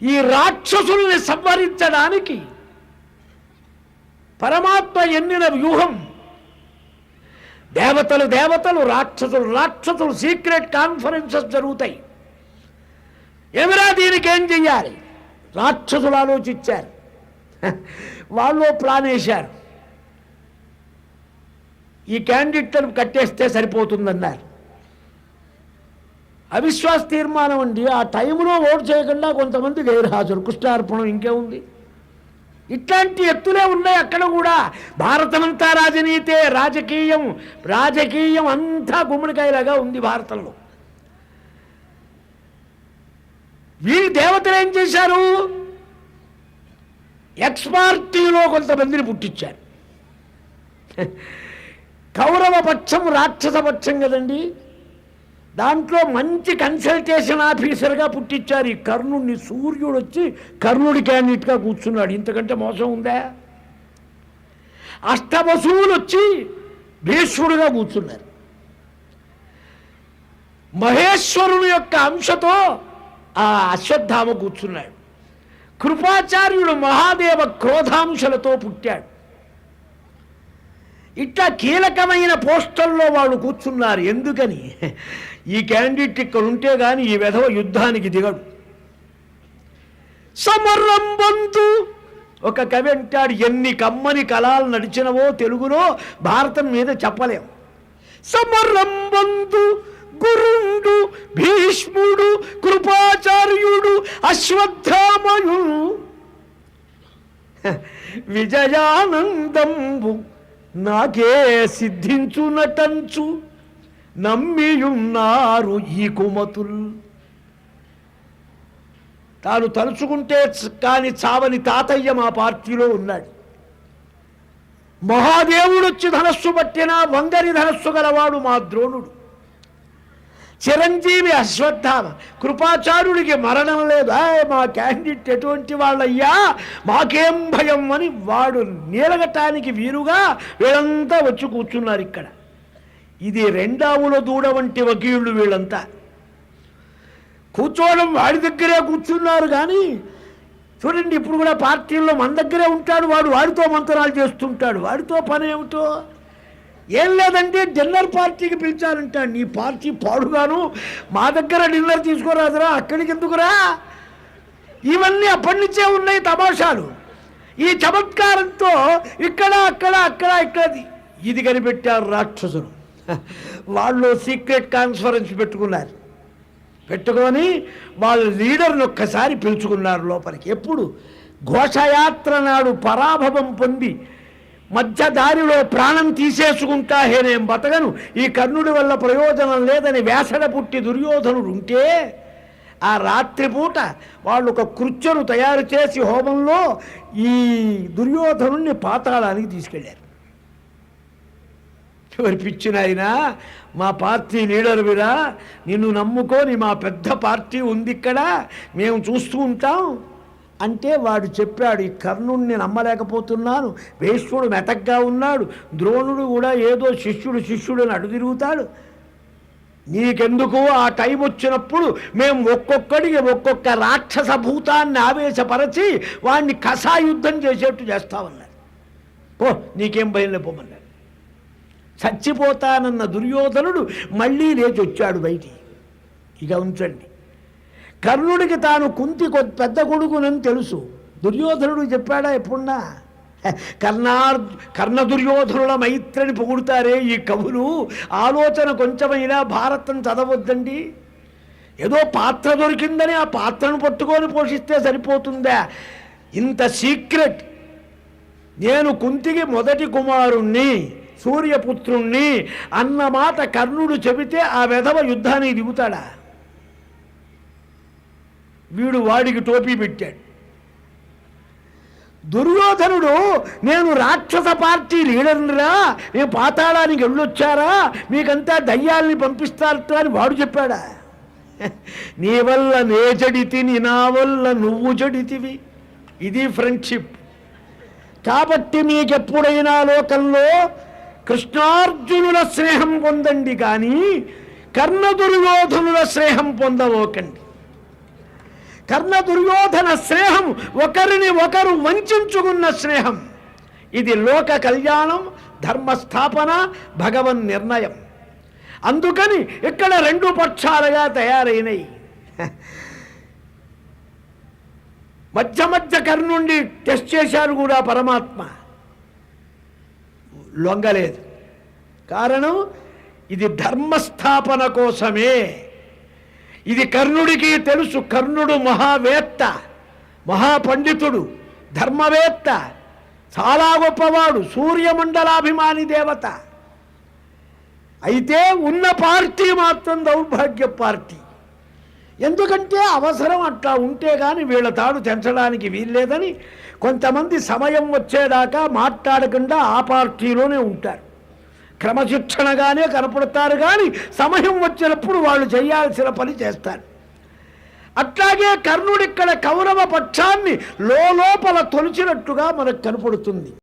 ఈ రాక్షసుల్ని సంహరించడానికి పరమాత్మ ఎన్నిన వ్యూహం. దేవతలు దేవతలు, రాక్షసులు రాక్షసులు, సీక్రెట్ కాన్ఫరెన్సెస్ జరుగుతాయి. ఏమిరా దీనికి ఏం చెయ్యాలి? రాక్షసులు ఆలోచించారు, వాళ్ళు ప్లాన్ వేశారు. ఈ క్యాండిడేట్లను కట్టేస్తే సరిపోతుందన్నారు. అవిశ్వాస తీర్మానం అండి. ఆ టైంలో ఓటు చేయకుండా కొంతమంది గైర్హాజరు, కృష్ణార్పణం, ఇంకేముంది. ఇట్లాంటి ఎత్తులే ఉన్నాయి అక్కడ కూడా. భారతమంతా రాజనీతే, రాజకీయం అంతా గుమ్మడికాయలాగా ఉంది భారతంలో. వీళ్ళు దేవతలు ఏం చేశారు? ఎక్స్ పార్టీలో కొంతమందిని పుట్టించారు. కౌరవ పక్షం రాక్షస పక్షం కదండి, దాంట్లో మంచి కన్సల్టేషన్ ఆఫీసర్గా పుట్టించారు ఈ కర్ణుడిని. సూర్యుడు వచ్చి కర్ణుడి క్యాండిడేట్గా కూర్చున్నాడు. ఇంతకంటే మోసం ఉందా? అష్టవసువులు వచ్చి భీష్ముడిగా కూర్చున్నారు. మహేశ్వరుని యొక్క అంశతో ఆ అశ్వత్థామ కూర్చున్నాడు. కృపాచార్యుడు మహాదేవ క్రోధాంశలతో పుట్టాడు. ఇట్లా కీలకమైన పోస్టల్లో వాళ్ళు కూర్చున్నారు. ఎందుకని? ఈ క్యాండిడేట్ ఇక్కడ ఉంటే గాని ఈ వెధవ యుద్ధానికి దిగడు. సమరంబంతు ఒక కవి అంటాడు, ఎన్ని కమ్మని కళలు నడిచినవో తెలుగులో భారతం మీద చెప్పలేం. సమరంబంతు గురుండు భీష్ముడు కృపాచార్యుడు అశ్వత్థామయుడు విజయానందంబు నాకే సిద్ధించునటంచు నమ్మియున్నారు ఈ కుమతుల్. తాను తలుచుకుంటే కాని చావని తాతయ్య మా పార్టీలో ఉన్నాడు. మహాదేవుడు వచ్చి ధనస్సు పట్టిన వంగరి ధనస్సు గలవాడు మా ద్రోణుడు. చిరంజీవి అశ్వత్థామ. కృపాచార్యుడికి మరణం లేదు. మా క్యాండిడేట్ ఎటువంటి వాళ్ళయ్యా, మాకేం భయం అని వాడు నీలగటానికి వీరుగా వీళ్ళంతా వచ్చి కూర్చున్నారు ఇక్కడ. ఇది రెండావుల దూడ వంటి వకీళ్ళు వీళ్ళంతా. కూర్చోవడం వాడి దగ్గరే కూర్చున్నారు. కానీ చూడండి, ఇప్పుడు కూడా పార్టీల్లో మన దగ్గరే ఉంటాడు వాడు, వాడితో మంత్రాలు చేస్తుంటాడు. వాడితో పని ఏమిటో ఏం లేదంటే డిన్నర్ పార్టీకి పిలిచారంటాడు. నీ పార్టీ పాడుగాను, మా దగ్గర డిన్నర్ తీసుకోరాదురా, అక్కడికి ఎందుకురా? ఇవన్నీ అప్పటి నుంచే ఉన్నాయి తమాషాలు. ఈ చమత్కారంతో ఇక్కడ అక్కడ అక్కడ ఇక్కడ ఇది కనిపెట్టారు రాక్షసులు. వాళ్ళు సీక్రెట్ కాన్ఫరెన్స్ పెట్టుకొని వాళ్ళ లీడర్ని ఒక్కసారి పిలుచుకున్నారు లోపలికి. ఎప్పుడు? ఘోషయాత్ర నాడు పరాభవం పొంది మధ్య దారిలో ప్రాణం తీసేసుకుంటా నేను బతకను, ఈ కర్ణుడి వల్ల ప్రయోజనం లేదని వేసడ పుట్టి దుర్యోధనుడు ఉంటే, ఆ రాత్రిపూట వాళ్ళు ఒక కృత్యను తయారు చేసి హోమంలో ఈ దుర్యోధనుణ్ణి పాతాళానికి తీసుకెళ్ళారు. ఎవరి పిచ్చినాయినా, మా పార్టీ లీడర్ విరా, నిన్ను నమ్ముకొని మా పెద్ద పార్టీ ఉంది ఇక్కడ, మేము చూస్తూ ఉంటాం అంటే వాడు చెప్పాడు, ఈ కర్ణుడిని నమ్మలేకపోతున్నాను, భీష్ముడు మెతగ్గా ఉన్నాడు, ద్రోణుడు కూడా ఏదో శిష్యుడు అని అడు తిరుగుతాడు, నీకెందుకు? ఆ టైం వచ్చినప్పుడు మేము ఒక్కొక్కడికి ఒక్కొక్క రాక్షస భూతాన్ని ఆవేశపరచి వాడిని కసాయుద్ధం చేసేట్టు చేస్తామన్నారు. ఓ నీకేం భయం లేపోమన్నారు. చచ్చిపోతానన్న దుర్యోధనుడు మళ్ళీ లేచి వచ్చాడు బయటికి. ఇక ఉంచండి, కర్ణుడికి తాను కుంతి పెద్ద కొడుకునని తెలుసు. దుర్యోధనుడు చెప్పాడా ఎప్పుడున్నా? కర్ణ దుర్యోధనుల మైత్రిని పొగుడుతారే ఈ కవులు. ఆలోచన కొంచెమైనా భారతం చదవద్దండి. ఏదో పాత్ర దొరికిందని ఆ పాత్రను పట్టుకొని పోషిస్తే సరిపోతుందా? ఇంత సీక్రెట్. నేను కుంతికి మొదటి కుమారుణ్ణి, సూర్యపుత్రుణ్ణి అన్న మాట కర్ణుడు చెబితే ఆ వెధవ యుద్ధానికి దిగుతాడా? వీడు వాడికి టోపీ పెట్టాడు. దుర్యోధనుడు నేను రాక్షస పార్టీ లీడర్నిరా, నేను పాతాళానికి వెళ్ళొచ్చారా, మీకంతా దయ్యాల్ని పంపిస్తారట అని వాడు చెప్పాడా? నీ వల్ల నే జడితిని, నా వల్ల నువ్వు జడితివి. ఇది ఫ్రెండ్షిప్. కాబట్టి మీకెప్పుడైనా లోకంలో కృష్ణార్జునుల స్నేహం పొందండి, కానీ కర్ణ దుర్యోధనుల స్నేహం పొందవోకండి. కర్ణ దుర్యోధన స్నేహం ఒకరిని ఒకరు వంచుకున్న స్నేహం. ఇది లోక కళ్యాణం, ధర్మస్థాపన, భగవన్ నిర్ణయం. అందుకని ఇక్కడ రెండు పక్షాలుగా తయారైనవి. మధ్య మధ్య కర్ణుండి టెస్ట్ చేశారు కూడా పరమాత్మ, లొంగలేదు. కారణం ఇది ధర్మస్థాపన కోసమే. ఇది కర్ణుడికి తెలుసు. కర్ణుడు మహావేత్త, మహాపండితుడు, ధర్మవేత్త, చాలా గొప్పవాడు, సూర్యమండలాభిమాని దేవత. అయితే ఉన్న పార్టీ మాత్రం దౌర్భాగ్య పార్టీ. ఎందుకంటే అవసరం అట్లా ఉంటే కానీ వీళ్ళ తాడు తెంచడానికి వీల్లేదని కొంతమంది సమయం వచ్చేదాకా మాట్లాడకుండా ఆ పార్టీలోనే ఉంటారు. క్రమశిక్షణగానే కనపడతారు కానీ సమయం వచ్చినప్పుడు వాళ్ళు చేయాల్సిన పని చేస్తారు. అట్లాగే కర్ణుడిక్కడ కౌరవ పక్షాన్ని లోపల తొలిచినట్టుగా మనకు కనపడుతుంది.